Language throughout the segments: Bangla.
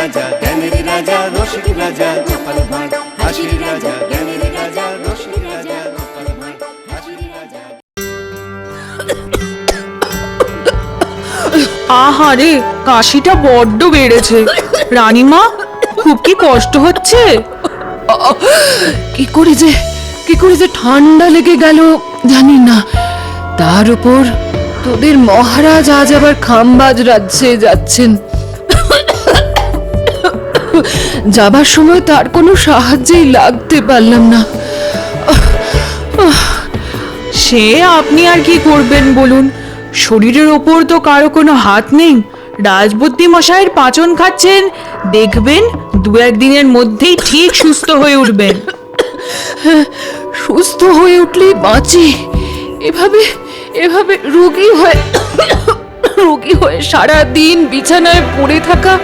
রাজা জ্ঞানের রাজা রসিক রাজা গোপাল ভাঁড় হাসির রাজা জ্ঞানের রাজা রসিক রাজা গোপাল ভাঁড় হাসির রাজা। আহারে, কাশিটা বড্ড বেড়েছে। রানীমা, খুব কি কষ্ট হচ্ছে? কি করে যে ঠান্ডা লেগে গেল জানি না। তার উপর তোদের মহারাজ আজ আবার খামবাজ রাজ্যে যাচ্ছেন। যাবার সময় তার কোনো সাহায্যেই লাগতে পারলাম না। সে আপনি আর কি করবেন বলুন? শরীরের ওপর তো কারো কোনো হাত নেই। রাজবুদ্ধি মশাইয়ের পাচন খাচ্ছেন, দেখবেন দু একদিনের মধ্যেই ঠিক সুস্থ হয়ে উঠবেন। সুস্থ হয়ে উঠলেই বাঁচি। এভাবে এভাবে রোগী হয়ে সারা দিন বিছানায় পড়ে থাকা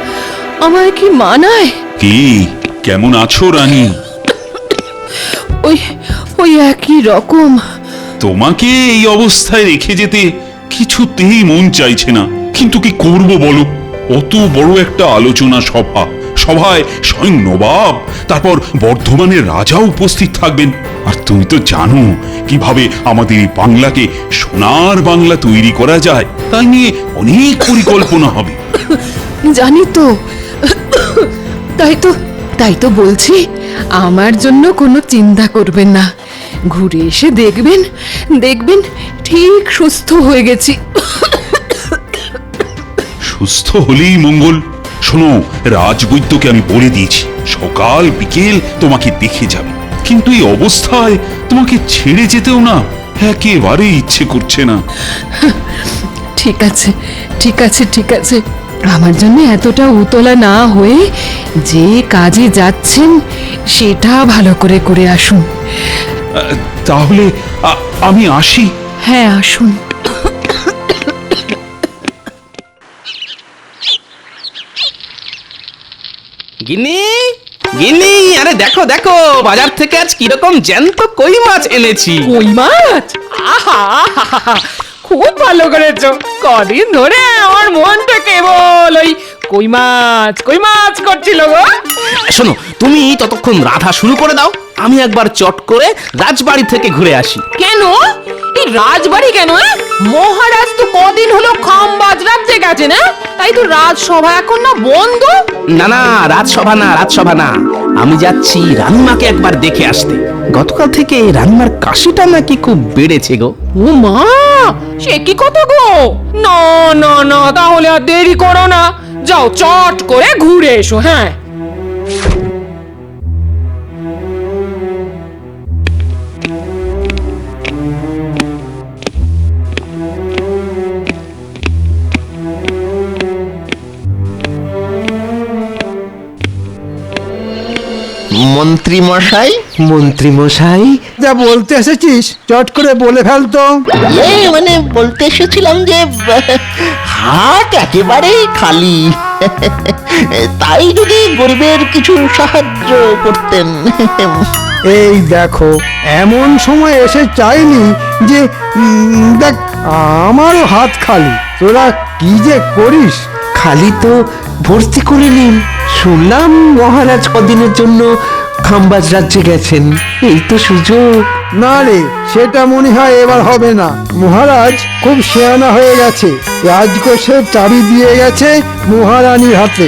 আমায় কি মানায়? কি, কেমন আছো রানী? ওই একই রকম। তোমাকে এই অবস্থায় রেখে যেতে কিছুতেই মন চাইছে না, কিন্তু কি করব বলো? অত বড় একটা আলোচনা সভায় স্বয়ং নবাব, তারপর বর্ধমানের রাজা উপস্থিত থাকবেন। আর তুমি তো জানো কিভাবে আমাদের এই বাংলাকে সোনার বাংলা তৈরি করা যায়। তাই নিয়ে অনেক পরিকল্পনা হবে। জানি তো, তাই তো বলছি, আমার জন্য কোনো চিন্তা করবেন না। ঘুরে এসে দেখবেন ঠিক সুস্থ হয়ে গেছি। সুস্থ হলেই মঙ্গল। শোনো, রাজবৈদ্যকে আমি বলে দিয়েছি সকাল বিকেল তোমাকে দেখে যাবে, কিন্তু এই অবস্থায় তোমাকে ছেড়ে যেতেও না একেবারে ইচ্ছে করছে না। ঠিক আছে, আমার জন্য এতটা উতলা না হয়ে যে কাজে যাচ্ছেন সেটা ভালো করে আসুন। তাহলে আমি আসি। হ্যাঁ, আসুন। গিন্নি, গিন্নি, আরে দেখো দেখো, বাজার থেকে আজ কিরকম জ্যান্ত কই মাছ এনেছি। কই মাছ? আহা, খুব ভালো করেছো। কদিন ধরে আমার মনটা কেবল ওই কই মাছ করছিল গো। শোনো, তুমি ততক্ষণ রাধা শুরু করে দাও, আমি একবার চট করে রাজবাড়ি থেকে ঘুরে আসি। কেন? এই রাজবাড়ি কেন? মহারাজ তো কদিন হলো খামবাজ রাজ্যে গেছে না, তাই তো রাজসভা এখন না বন্ধ। না, রাজসভা না, আমি যাচ্ছি রানীমাকে একবার দেখে আসতে। গতকাল থেকে রানীমার কাশিটা নাকি খুব বেড়েছে গো। ও মা, সে কি কথা গো? না, তাহলে আর দেরি করো না, যাও চট করে ঘুরে এসো। হ্যাঁ, মন্ত্রী মশাই, যা বলতে এসেছিস চট করে বলে ফেল তো। মানে বলতে এসেছিলাম যে হাট একেবারে খালি, তাই যদি গরিবের কিছু সাহায্য করতেন। এই দেখো, এমন সময় এসে চাইনি যে দেখ আমারও হাত খালি, তোরা কি যে করিস। খালি তো ভর্তি করে নিন। শুনলাম মহারাজ কদিনের জন্য খামবাজ রাজ্যে গেছেন, এই তো সুযোগ। না রে, সেটা মনে হয় এবার হবে না। মহারাজ খুব শেয়ানা হয়ে গেছে, রাজকোষের চাবি দিয়ে গেছে মহারানীর হাতে।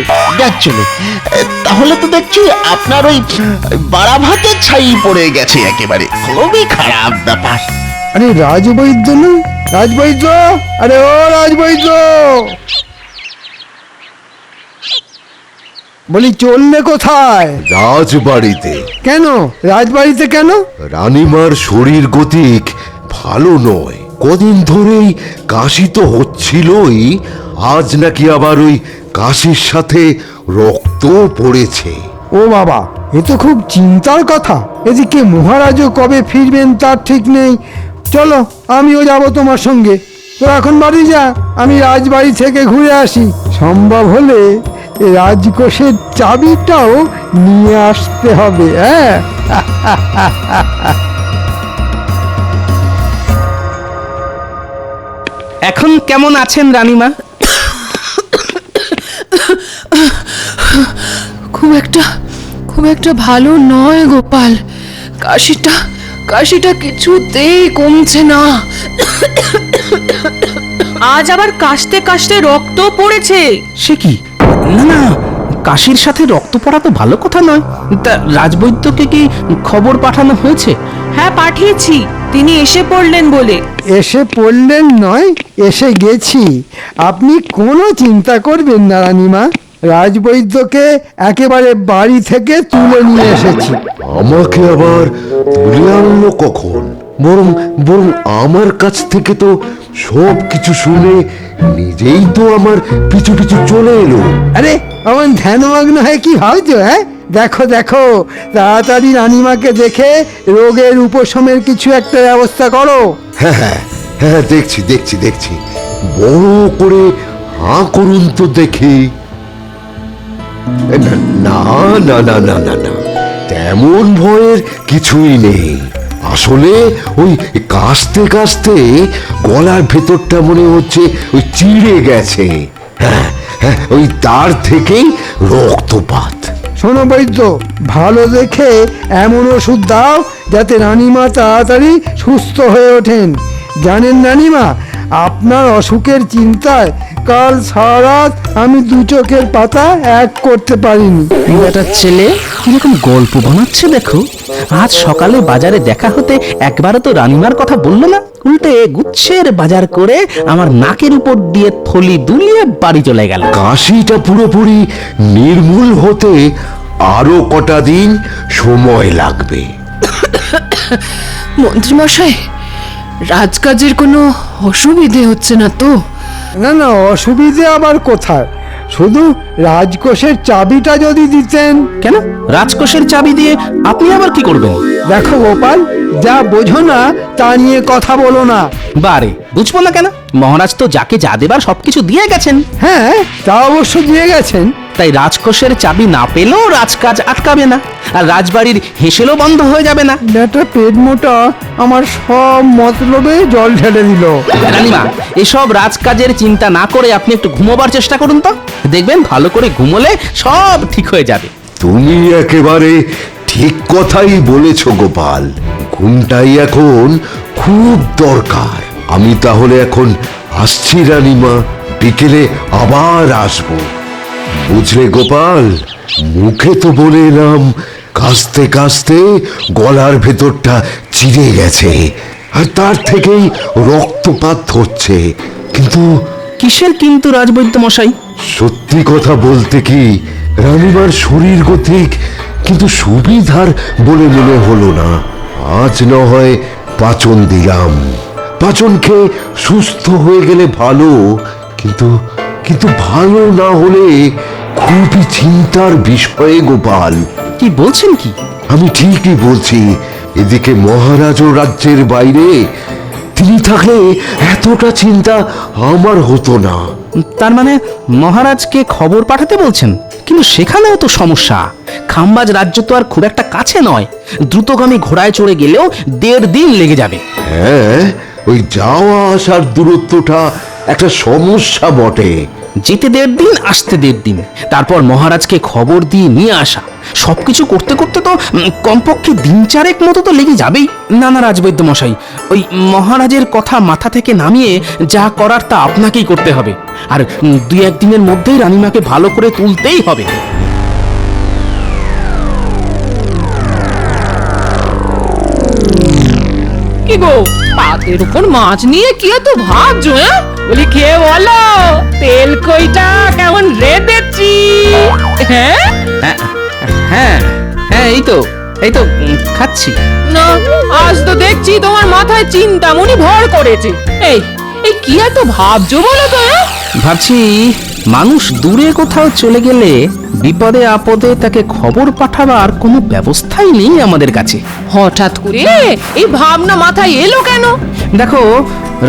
চলে তাহলে তো দেখছি আপনার ওই বাড়া ভাতের ছাই পড়ে গেছে একেবারে, খুবই খারাপ ব্যাপার। আরে রাজবৈদ্য না, রাজবৈদ্য, আরে ও রাজবৈদ্য, বলি চললে কোথায়? রাজবাড়িতে। কেন রাজবাড়িতে কেন? রানীমার শরীর গতিক ভালো নয়, কদিন ধরেই কাশি তো হচ্ছিলই, আজ নাকি আবার ওই কাশির সাথে রক্ত পড়েছে। ও বাবা, এ তো খুব চিন্তার কথা। এদিকে মহারাজও কবে ফিরবেন তার ঠিক নেই। চলো, আমিও যাব তোমার সঙ্গে। তো এখন বাড়ি যা, আমি রাজবাড়ি থেকে ঘুরে আসি। সম্ভব হলে রাজকোষের চাবিটাও নিয়ে আসতে হবে। হ্যাঁ, এখন কেমন আছেন রানীমা? খুব একটা ভালো নয় গোপাল। কাশিটা কিছুতেই কমছে না। আজ আবার কাশতে কাশতে রক্ত পড়েছে। সে কি? না না, কাশির সাথে রক্ত পড়া তো ভালো কথা নয়। তা রাজবৈদ্যকে কি খবর পাঠানো হয়েছে? হ্যাঁ, পাঠিয়েছি, তিনি এসে পড়লেন বলে। এসে পড়লেন নয়, এসে গেছি। আপনি কোনো চিন্তা করবেন না রানীমা, রাজবৈদ্যকে একেবারে বাড়ি থেকে তুলে নিয়ে এসেছি। আমাকে আবার তুলে আনলো কখন? বরং বরং আমার কাছ থেকে তো সব কিছু শুনে নিজেই তো আমার পিছু পিছু চলে এলো। আরে আমার ধ্যানমগ্ন হয়ে কি ভাবছো? হ্যাঁ, দেখো দেখো, তাড়াতাড়ি রানীমাকে দেখে রোগের উপশমের কিছু একটা ব্যবস্থা করো। হ্যাঁ হ্যাঁ হ্যাঁ, দেখছি দেখছি দেখছি, বড় করে হাঁ করুন তো দেখি। না না না না না না না, তেমন ভয়ের কিছুই নেই। আসলে ওই কাশতে কাশতে গলার ভেতরটা মনে হচ্ছে ওই চিড়ে গেছে। হ্যাঁ হ্যাঁ, ওই তার থেকেই রক্তপাত। শোনো বৈদ্য, ভালো দেখে এমন ওষুধ দাও যাতে রানীমা তাড়াতাড়ি সুস্থ হয়ে ওঠেন। জানেন রানীমা, আপনার অসুখের চিন্তায় কাল সারা রাত আমি দু চোখের পাতা এক করতে পারিনি। বেটার ছেলে কিরকম গল্প বানাচ্ছে দেখো। আজ সকালে বাজারে দেখা হতে একবারও তো রানীমার কথা বললো না, উল্টে গুচ্ছের বাজার করে আমার নাকের উপর দিয়ে থলি দুলিয়ে বাড়ি চলে গেল। কাশিটা পুরোপুরি নির্মূল হতে আরো কটা দিন সময় লাগবে। মন্ত্রীমশাই, রাজকাজের কোনো অসুবিধে হচ্ছে না তো? না না, অসুবিধে আবার কোথায়, শুধু রাজকোষের চাবিটা যদি দিতেন। কেন, রাজকোষের চাবি দিয়ে আপনি আবার কি করবেন? দেখো গোপাল, যা বোঝো না তা নিয়ে কথা বলো না। বারে, বুঝবো না কেন? মহারাজ তো যাকে যা দেবার সবকিছু দিয়ে গেছেন। হ্যাঁ, তা অবশ্য দিয়ে গেছেন। তাই রাজকোষের চাবি না পেলেও রাজকাজ আটকাবে না, আর রাজবাড়ির হেসেলও বন্ধ হয়ে যাবে না। বেটা পেট মোটা আমার সব মতলবে জল ঢেলে দিল। রানীমা, এসব রাজকাজের চিন্তা না করে আপনি একটু ঘুমোবার চেষ্টা করুন তো, দেখবেন ভালো করে ঘুমোলে সব ঠিক হয়ে যাবে। তুমি একেবারে ঠিক কথাই বলেছ গোপাল, ঘুমটাই এখন খুব দরকার। আমি তাহলে এখন আসছি রানীমা, বিকেলে আবার আসবো। বুঝলে গোপাল, মুখে তো বলে এলাম কাশতে কাশতে গলার ভেতরটা চিড়ে গেছে আর তার থেকেই রক্তপাত হচ্ছে, কিন্তু কিসের কিন্তু রাজবৈদ্য মশাই? সত্যি কথা বলতে কি, রানীমার শরীর গতিক কিন্তু সুবিধার বলে মনে হলো না। আজ না হয় পাচন দিলাম, পাচন খেয়ে সুস্থ হয়ে গেলে ভালো, কিন্তু কিন্তু ভালো না হলে খুবই চিন্তার বিষয়ে গোপাল। কি বলছেন কি? আমি ঠিকই বলছি। এদিকে মহারাজও রাজ্যের বাইরে, তিনি থাকলে এতটা চিন্তা আমার হতো না। তার মানে মহারাজকে খবর পাঠাতে বলছেন? কিন্তু সেখানেও তো সমস্যা। খাম্বাজ রাজ্য তো আর খুব একটা কাছে নয়, দ্রুতগামী ঘোড়ায় চড়ে গেলেও 1.5 দিন লেগে যাবে। হ্যাঁ, ওই যাওয়া আসার দূরত্বটা একটা সমস্যা বটে। যেতে 1.5 দিন, আসতে 1.5 দিন, তারপর মহারাজকে খবর দিয়ে নিয়ে আসা, সবকিছু করতে করতে তো কমপক্ষে 3-4 মতো তো লেগে যাবেই। না না রাজবৈদ্য মশাই, ওই মহারাজের কথা মাথা থেকে নামিয়ে যা করার তা আপনাকেই করতে হবে, আর 2-1 দিনের মধ্যেই রানীমাকে ভালো করে তুলতেই হবে। কি গো, পাতের উপর মাছ নিয়ে কি এত ভাবছো? বলি খেয়ে বলো, তেল কইটা কেমন রেঁধেছি? হ্যাঁ হ্যাঁ হ্যাঁ হ্যাঁ, এই তো খাচ্ছি। না, আজ তো দেখছি তোমার মাথায় চিন্তামণি ভর করেছে। এই এই কি এত ভাবছো বলো তো? ভাবছি মানুষ দূরে কোথাও চলে গেলে বিপদে আপদে তাকে খবর পাঠাবার কোনো ব্যবস্থাই নেই আমাদের কাছে। হঠাৎ করে এই ভাবনা মাথায় এলো কেন? দেখো,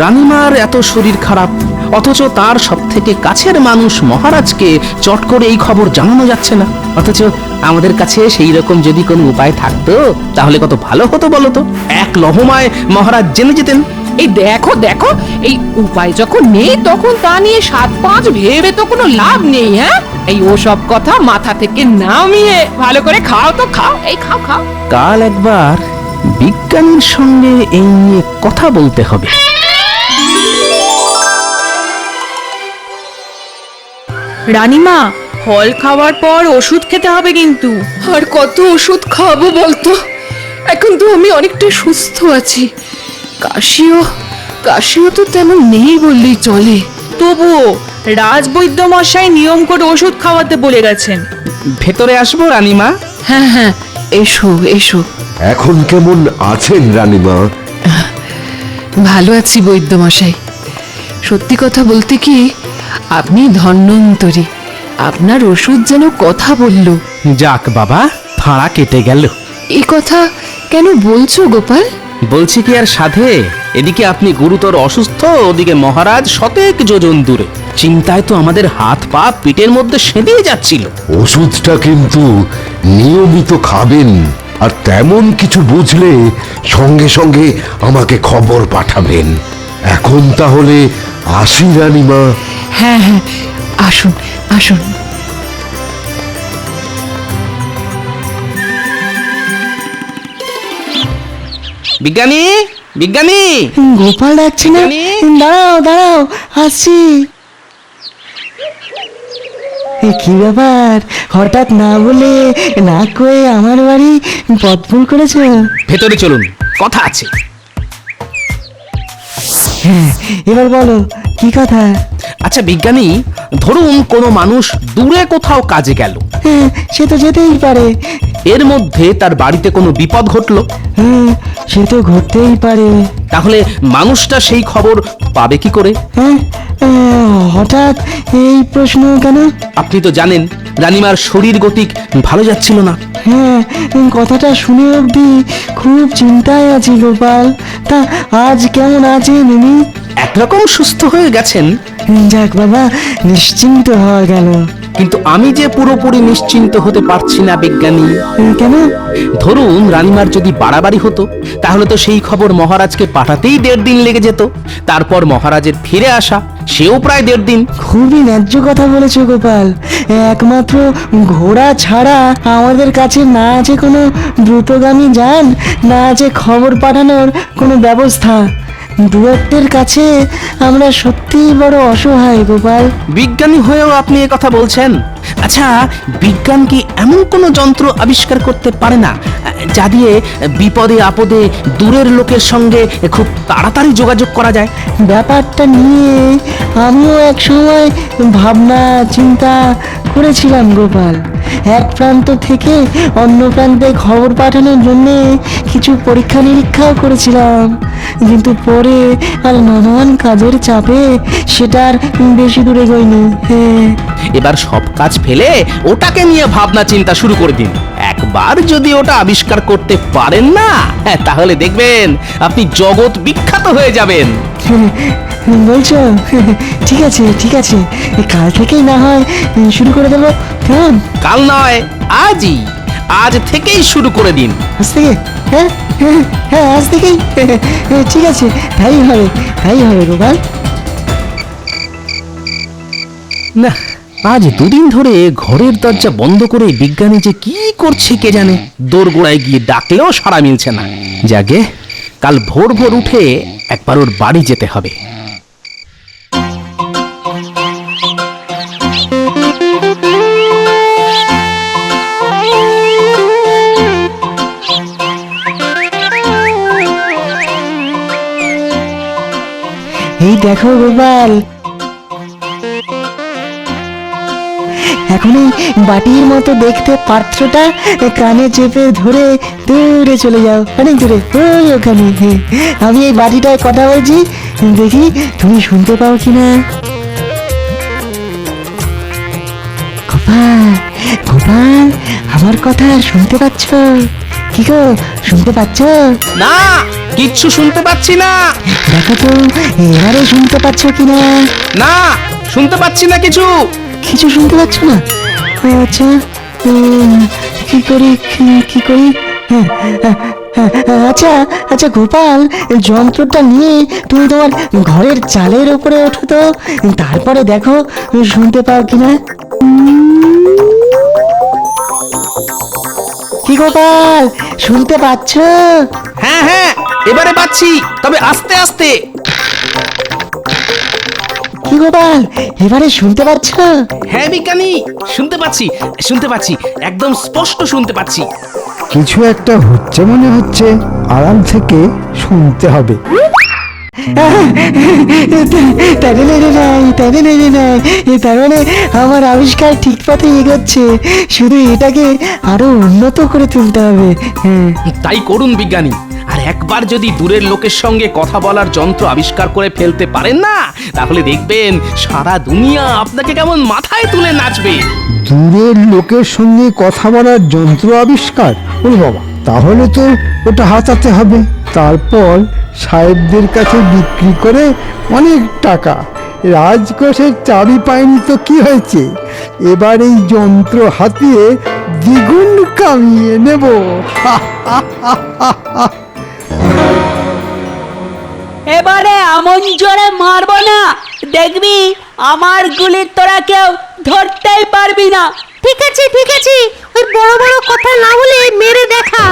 রানীমার এত শরীর খারাপ, অথচ তার সব থেকে কাছের মানুষ মহারাজকে চট করে এই খবর জানানো যাচ্ছে না। অথচ আমাদের কাছে সেই রকম যদি কোনো উপায় থাকতো তাহলে কত ভালো হতো বলো তো। এক লহমায় মহারাজ জেনে যেতেন। এই দেখো দেখো, এই উপায় যখন নেই তখন তা নিয়ে 7-5 ভেবে তো কোনো লাভ নেই। হ্যাঁ, এই ওসব কথা মাথা থেকে নামিয়ে ভালো করে খাও তো খাও, এই খাও খাও। কাল একবার বিজ্ঞানীর সঙ্গে এই নিয়ে কথা বলতে হবে। রানীমা, ফল খাওয়ার পর ওষুধ খেতে হবে কিন্তু। আর কত ওষুধ খাবো বলতো? এখন তো আমি অনেকটা সুস্থ আছি। কাশিও তো তেমন নেই বললেই চলে। তবুও রাজবৈদ্য মশাই নিয়ম করে ওষুধ খাওয়াতে বলে গেছেন। ভেতরে আসবো রানীমা? হ্যাঁ হ্যাঁ, এসো এসো। এখন কেমন আছেন রানীমা? ভালো আছি বৈদ্যমশাই। সত্যি কথা বলতে কি, আপনি ধন্বন্তরী। আপনার ওষুধ যেন কথা বলল। যাক বাবা, ফাঁড়া কেটে গেল। এই কথা কেন বলছো গোপাল? বলছি কি আর সাধে, এদিকে আপনি গুরুতর অসুস্থ, ওদিকে মহারাজ শতেক যোজন দূরে। চিন্তায় তো আমাদের হাত পা পিঠের মধ্যে সেঁধিয়ে যাচ্ছিল। ওষুধটা কিন্তু নিয়মিত খাবেন, আর তেমন কিছু বুঝলে সঙ্গে সঙ্গে আমাকে খবর পাঠাবেন। এখন তাহলে আসি রানীমা। হ্যাঁ হ্যাঁ, আসুন আসুন। বিজ্ঞানী, বিজ্ঞানী! গোপাল ডাকছি না? বিজ্ঞানী! দাঁড়াও দাঁড়াও, আসছি। কি ব্যাপার, হঠাৎ না বলে না কয়ে আমার বাড়ি পথ ভুল করেছো? ভেতরে চলুন, কথা আছে। হ্যাঁ, এবার বলো কি কথা? আচ্ছা বিজ্ঞানী, ধরুন কোনো মানুষ দূরে কোথাও কাজে গেল, হ্যাঁ, সে তো যেতেই পারে। এর মধ্যে তার বাড়িতে কোনো বিপদ ঘটলো, হ্যাঁ, সে তো ঘটতেই পারে। তাহলে মানুষটা সেই খবর পাবে কি করে? হ্যাঁ, হঠাৎ এই প্রশ্ন কেন? আপনি তো জানেন রানীমার শরীর গতিক ভালো যাচ্ছিল না। হ্যাঁ, কথাটা শুনে অবধি খুব চিন্তায় আছি গোপাল। তা আজ কেমন আছেন উনি? একরকম সুস্থ হয়ে গেছেন, যাক বাবা, নিশ্চিন্ত হওয়া গেল। কিন্তু আমি যে পুরোপুরি নিশ্চিন্ত হতে পারছি না বিজ্ঞানী। কেন? ধরুন রানীমার যদি বাড়াবাড়ি হতো, তাহলে তো সেই খবর মহারাজকে পাঠাতেই 1.5 দিন লেগে যেত। তারপর মহারাজের ফিরে আসা, সেও প্রায় 1.5 দিন। খুবই ন্যায্য কথা বলেছো গোপাল। একমাত্র ঘোড়া ছাড়া আমাদের কাছে না আছে কোনো দ্রুতগামী যান, না আছে খবর পাঠানোর কোনো ব্যবস্থা। দূরত্বের কাছে আমরা সত্যিই বড় অসহায় গোপাল। বিজ্ঞানী হয়েও আপনি এ কথা বলছেন? আচ্ছা, বিজ্ঞান কি এমন কোনো যন্ত্র আবিষ্কার করতে পারে না যা দিয়ে বিপদে আপদে দূরের লোকের সঙ্গে খুব তাড়াতাড়ি যোগাযোগ করা যায়? ব্যাপারটা নিয়ে আমিও এক সময় ভাবনা চিন্তা করেছিলাম গোপাল। এক প্রান্ত থেকে অন্য প্রান্তে খবর পাঠানোর জন্য কিছু পরীক্ষা নিরীক্ষাও করেছিলাম, কিন্তু পরে আর নানান কাজের চাপে সেটা আর বেশি দূরে গইনি। হ্যাঁ, এবার সব কাজ ফেলে ওটাকে নিয়ে ভাবনা চিন্তা শুরু করে দিন। একবার যদি ওটা আবিষ্কার করতে পারেন না, তাহলে দেখবেন আপনি জগৎ বিখ্যাত হয়ে যাবেন। বলছো? ঠিক আছে ঠিক আছে, কাল থেকেই না হয় শুরু করে দেবো। কেমন? কাল নয়, আজই, আজ থেকেই শুরু করে দিন। আজ থেকে? হ্যাঁ হ্যাঁ হ্যাঁ, আজ থেকেই। ঠিক আছে, তাই হবে গোপাল। না, আজ 2 দিন ধরে ঘরের দরজা বন্ধ করে বিজ্ঞানী যে কি করছে কে জানে। দোরগোড়ায় গিয়ে ডাকলেও সাড়া মিলছে না। যাকে কাল ভোর ভোর উঠে একবার ওর বাড়ি যেতে হবে। এই দেখো গোপাল, এখন এই বাটির মতো দেখতে পাত্রটা কানে চেপে ধরে দূরে চলে যাও, অনেক দূরে, ওই ওখানে। আমি এই বাটিটায় কথা বলছি, দেখি তুমি শুনতে পাও কিনা। গোপাল গোপাল, আমার কথা শুনতে পাচ্ছ? কি গো, শুনতে পাচ্ছ? না, কিচ্ছু শুনতে পাচ্ছি না। দেখো তো এবারে শুনতে পাচ্ছ কিনা। না, শুনতে পাচ্ছি না কিছু। কিছু শুনতে পাচ্ছ না? আচ্ছা, কি করি? আচ্ছা আচ্ছা গোপাল, যন্ত্রটা নিয়ে তুমি তোমার ঘরের চালের উপরে ওঠো তো, তারপরে দেখো শুনতে পাও কিনা। কি গোপাল, শুনতে পাচ্ছ? হ্যাঁ হ্যাঁ, এবারে পাচ্ছি, তবে আস্তে আস্তে। কি গোপাল, এবারে শুনতে পাচ্ছ? হ্যাঁ বিজ্ঞানী, শুনতে পাচ্ছি, একদম স্পষ্ট শুনতে পাচ্ছি। কিছু একটা হচ্ছে মনে হচ্ছে, আরাম থেকে শুনতে হবে। তার মানে আমার আবিষ্কার ঠিক পথে এগোচ্ছে, শুধু এটাকে আরো উন্নত করে তুলতে হবে। হ্যাঁ, তাই করুন বিজ্ঞানী। আর একবার যদি দূরের লোকের সঙ্গে কথা বলার যন্ত্র আবিষ্কার করে ফেলতে পারেন না, তাহলে দেখবেন সারা দুনিয়া আপনাকে কেমন মাথায় তুলে নাচবে। দূরের লোকের সঙ্গে কথা বলার যন্ত্র আবিষ্কার, ওরে বাবা, তাহলে তো ওটা হাতাতে হবে, তারপর সাহেবদের কাছে বিক্রি করে অনেক টাকা। রাজকোষের চাবি পাইনি তো কি হয়েছে, এবার এই যন্ত্র হাতিয়ে দ্বিগুণ কামিয়ে নেব। এবারে এমন জোরে মারবো না, দেখবি আমার গুলির তোরা কেউ ধরতেই পারবি না। ঠিক আছে ঠিক আছে, ওই বড় বড় কথা না বলে মেরে দেখা।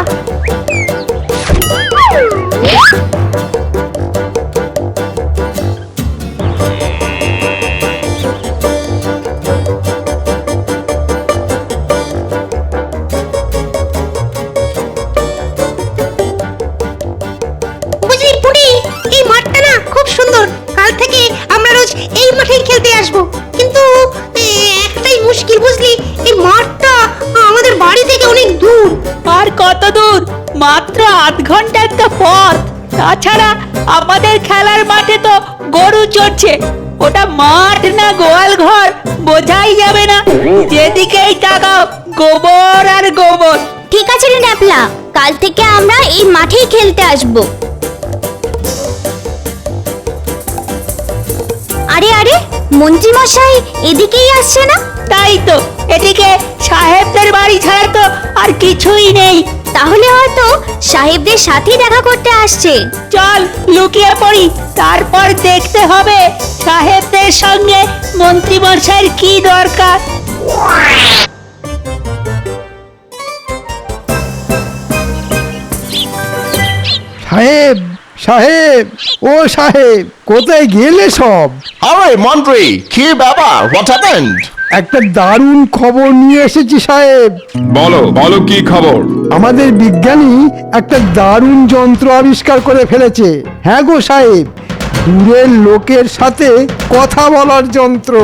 বুঝলি পুটি, এই মাঠটা না খুব সুন্দর, কাল থেকে আমরা রোজ এই মাঠেই খেলতে আসবো। কিন্তু একটাই মুশকিল বুঝলি, এই মাঠটা আমাদের বাড়ি থেকে অনেক দূর। আর কত দূর? মাত্র আধ ঘন্টা একটা পথ। তাছাড়া আমাদের খেলার মাঠে তো গরু চড়ছে, ওটা মাঠ না গোয়াল ঘর বোঝাই যাবে না। যেদিকেই তাকাও গোবর আর গোবর। ঠিক আছে রে ন্যাপলা, কাল থেকে আমরা এই মাঠেই খেলতে আসব। আরে আরে, মন্ত্রী মশাই এদিকেই আসছে না? তাই তো, এদিকে সাহেবদের বাড়ি ছাড়া তো আর কিছুই নেই। তাহলে হয়তো সাহেবদের সাথেই দেখা করতে আসছে। চল লুকিয়ে পড়ি, তারপর দেখতে হবে সাহেবদের সঙ্গে মন্ত্রী মশাইয়ের কি দরকার। সাহেব সাহেব, ও সাহেব, কোথায় গেলে সব? আরে মন্ত্রী, কি ব্যাপার? What happened? একটা দারুণ খবর নিয়ে এসেছি সাহেব। বলো বলো, কি খবর? আমাদের বিজ্ঞানী একটা দারুণ যন্ত্র আবিষ্কার করে ফেলেছে। হ্যাঁ গো সাহেব, দূরের লোকের সাথে কথা বলার যন্ত্র।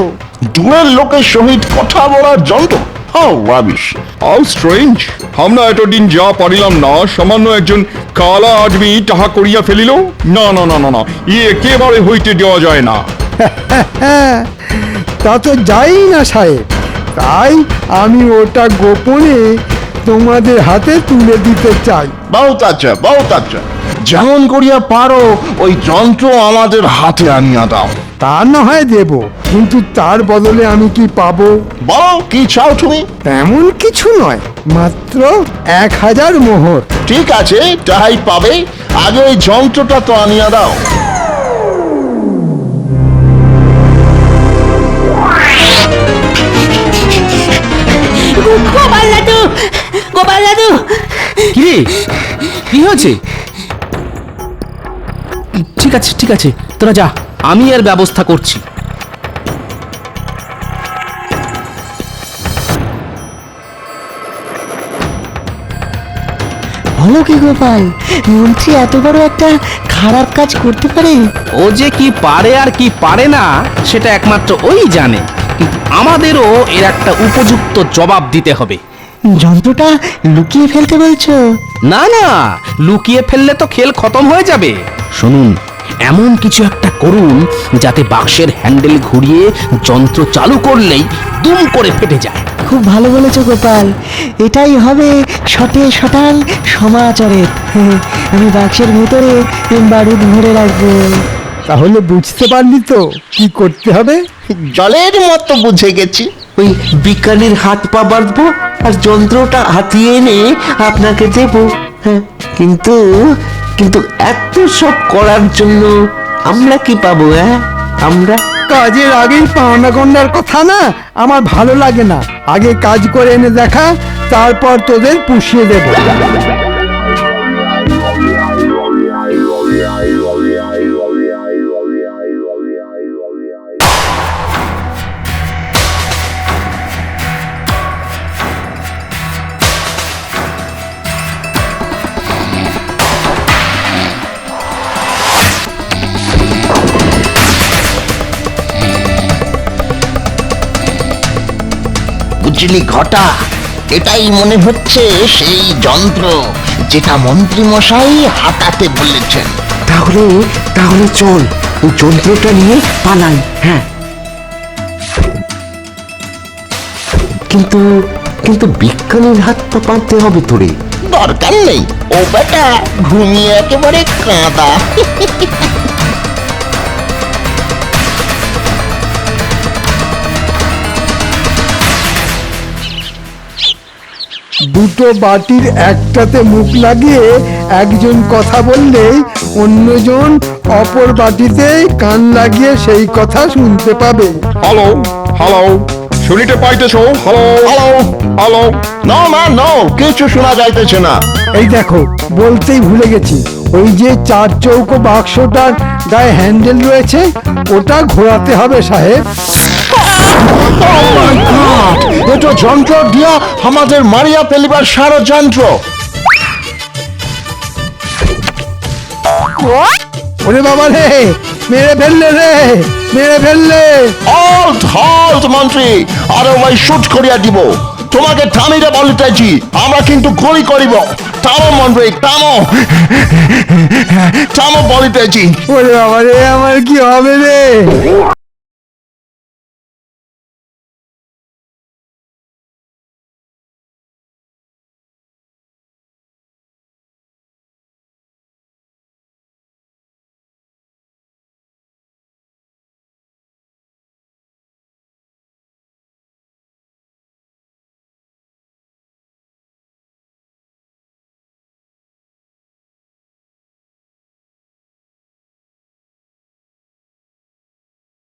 দূরের লোকের সহিত কথা বলার যন্ত্র? How rubbish! How strange! আমরা এতদিন যা পারিলাম না, সামান্য একজন কালা আদমি তাহা করিয়া ফেলিল। না না না না না, একেবারে হইতে দেওয়া যায় না। হ্যাঁ, তা তো যাই না সাহেব, তাই আমি ওটা গোপনে তোমাদের হাতে তুলে দিতে চাই। বহুত আচ্ছা। যেমন করিয়া পারো ওই যন্ত্র আমাদের হাতে আনিয়া দাও। তা না হয় দেব, কিন্তু তার বদলে আমি কি পাবো? বলো, কি চাও তুমি? তেমন কিছু নয়, মাত্র 1000 মোহর। ঠিক আছে, তাই পাবে। আগে ওই যন্ত্রটা তো আনিয়া দাও। গোপাল দাদু, গোপাল দাদু। কি রে, কি হয়েছে? ঠিক আছে, তোরা যা, আমি এর ব্যবস্থা করছি। বলো কি গোপাল, মন্ত্রী এত বড় একটা খারাপ কাজ করতে পারে? ও যে কি পারে আর কি পারে না, সেটা একমাত্র ওই জানে। কিন্তু আমাদেরও এর একটা উপযুক্ত জবাব দিতে হবে। যন্ত্রটা লুকিয়ে ফেলতে বলছো? না না, লুকিয়ে ফেললে তো খেল খতম হয়ে যাবে। শুনুন, এমন কিছু একটা করুন যাতে বাক্সের হ্যান্ডেল ঘুরিয়ে যন্ত্র চালু করলেই দুম করে ফেটে যায়। খুব ভালো বলেছো গোপাল, এটাই হবে শটান সমাচারের। আমি বাক্সের ভেতরে বারুদ ভরে রাখবো। তাহলে বুঝতে পারলি তো কি করতে হবে? জলের মতো বুঝে গেছি। ওই বিজ্ঞানীর হাত পা বাঁধবো আর যন্ত্রটা হাতিয়ে এনে আপনাকে দেবো। হ্যাঁ, কিন্তু কিন্তু এত সব করার জন্য আমরা কি পাবো? আমরা কাজের আগেই পাওনা গন্ডার কথা না আমার ভালো লাগে না। আগে কাজ করে এনে দেখা, তারপর তোদের পুষিয়ে দেব। বুঝলি ঘটা, এটাই মনে হচ্ছে সেই যন্ত্র যেটা মন্ত্রী মশাই হাতাতে বলেছেন। তাহলে তাহলে চল ওই যন্ত্রটা নিয়ে পালাই। হ্যাঁ, কিন্তু কিন্তু বিজ্ঞানীর হাত পা পাততে হবে তোরে। দরকার নেই, ও বেটা ঘুমিয়ে একেবারে কাঁদা। দুটো বাটির একটাতে মুখ লাগিয়ে একজন কথা বললেই অন্যজন অপর বাটিতে কান লাগিয়ে সেই কথা শুনতে পাবে। হ্যালো হ্যালো, শুনিতে পাইতেছো? Hello hello hello. নো না নো, কিছু শোনা যাইতেছে না। এই দেখো, বলতেই ভুলে গেছি, ওই যে 4 চৌকো বাক্সটার গায়ে হ্যান্ডেল রয়েছে, ওটা ঘোরাতে হবে সাহেব। এটা যন্ত্র দিয়া আমাদের মারিয়া ফেলিবার ষড়যন্ত্র। ওরে বাবা রে, মেরে ফেললে রে, মেরে ফেললে। হল্ট হল্ট মন্ত্রী, আরে ওই শুট করিয়া দিব। তোমাকে থামিতে বলিতেছি, আমরা কিন্তু গুলি করিব। থামো মন্ত্রী, থামো থামো বলিতেছি। ওরে বাবা রে, আমার কি হবে রে?